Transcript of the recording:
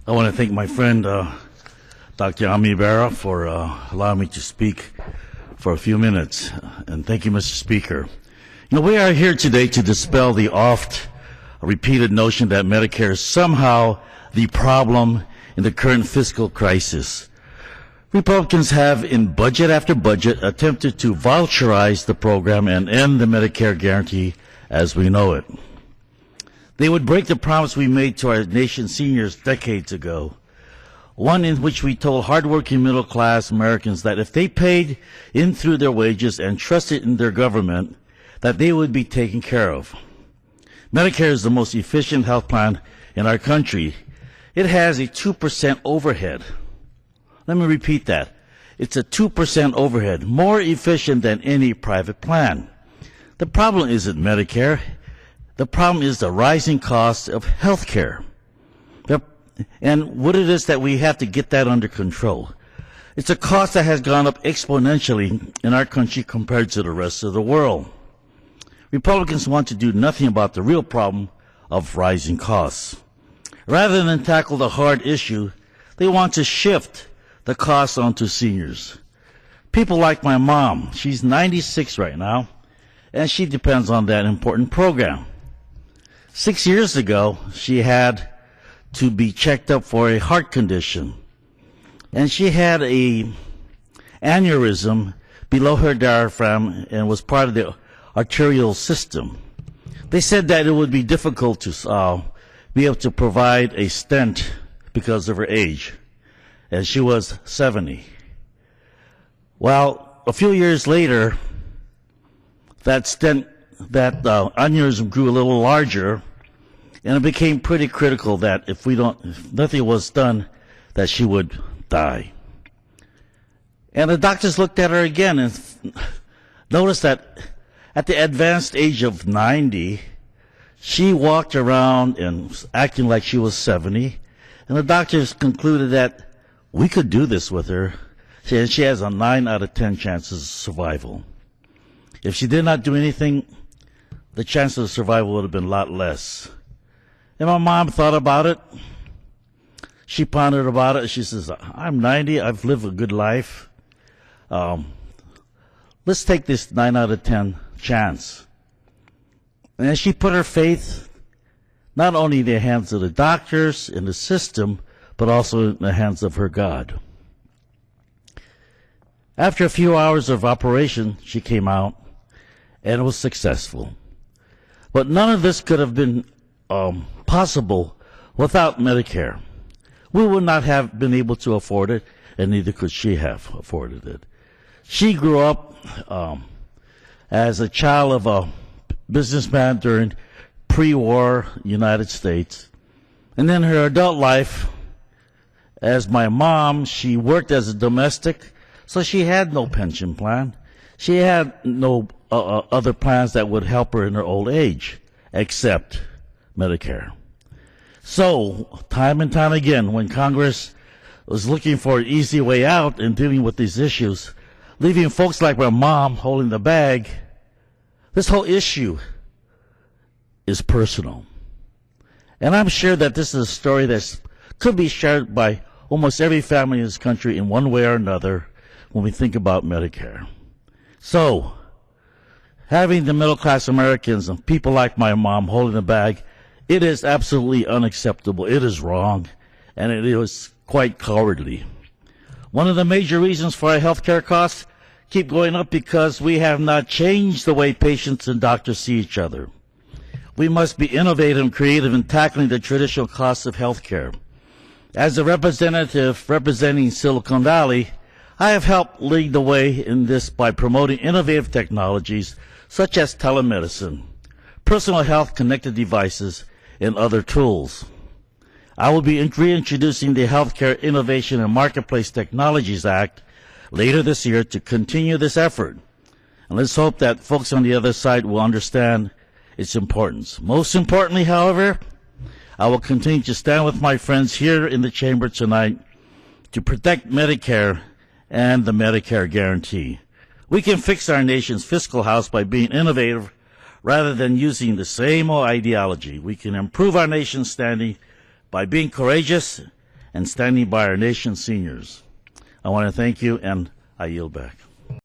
I want to thank my friend, Dr. Ami Berra, for allowing me to speak for a few minutes. And thank you, Mr. Speaker. We are here today to dispel the oft-repeated notion that Medicare is somehow the problem in the current fiscal crisis. Republicans have, in budget after budget, attempted to voucherize the program and end the Medicare guarantee as we know it. They would break the promise we made to our nation's seniors decades ago, one in which we told hardworking middle-class Americans that if they paid in through their wages and trusted in their government, that they would be taken care of. Medicare is the most efficient health plan in our country. It has a 2% overhead. Let me repeat that. It's a 2% overhead, more efficient than any private plan. The problem isn't Medicare. The problem is the rising cost of health care. And what it is that we have to get that under control. It's a cost that has gone up exponentially in our country compared to the rest of the world. Republicans want to do nothing about the real problem of rising costs. Rather than tackle the hard issue, they want to shift the cost onto seniors. People like my mom, she's 96 right now, and she depends on that important program. 6 years ago, she had to be checked up for a heart condition, and she had a aneurysm below her diaphragm and was part of the arterial system. They said that it would be difficult to be able to provide a stent because of her age, and she was 70. Well, a few years later, that aneurysm grew a little larger, and it became pretty critical that if nothing was done, that she would die. And the doctors looked at her again and noticed that at the advanced age of 90, she walked around and acting like she was 70, and the doctors concluded that we could do this with her. She has a 9 out of 10 chances of survival. If she did not do anything, the chances of survival would have been a lot less. And my mom thought about it. She pondered about it. She says, I'm 90. I've lived a good life. Let's take this 9 out of 10 chance. And she put her faith not only in the hands of the doctors, in the system, but also in the hands of her God. After a few hours of operation, she came out, and it was successful. But none of this could have been possible without Medicare. We would not have been able to afford it, and neither could she have afforded it. She grew up as a child of a businessman during pre-war United States. And then her adult life, as my mom, she worked as a domestic, so she had no pension plan. She had no other plans that would help her in her old age, except Medicare. So, time and time again, when Congress was looking for an easy way out in dealing with these issues, leaving folks like my mom holding the bag, this whole issue is personal. And I'm sure that this is a story that could be shared by almost every family in this country in one way or another when we think about Medicare. So, having the middle-class Americans and people like my mom holding the bag, it is absolutely unacceptable. It is wrong, and it is quite cowardly. One of the major reasons for our health care costs keep going up because we have not changed the way patients and doctors see each other. We must be innovative and creative in tackling the traditional costs of health care. As a representative representing Silicon Valley, I have helped lead the way in this by promoting innovative technologies such as telemedicine, personal health connected devices, and other tools. I will be reintroducing the Healthcare Innovation and Marketplace Technologies Act later this year to continue this effort. And let's hope that folks on the other side will understand its importance. Most importantly, however, I will continue to stand with my friends here in the chamber tonight to protect Medicare and the Medicare guarantee. We can fix our nation's fiscal house by being innovative rather than using the same old ideology. We can improve our nation's standing by being courageous and standing by our nation's seniors. I want to thank you, and I yield back.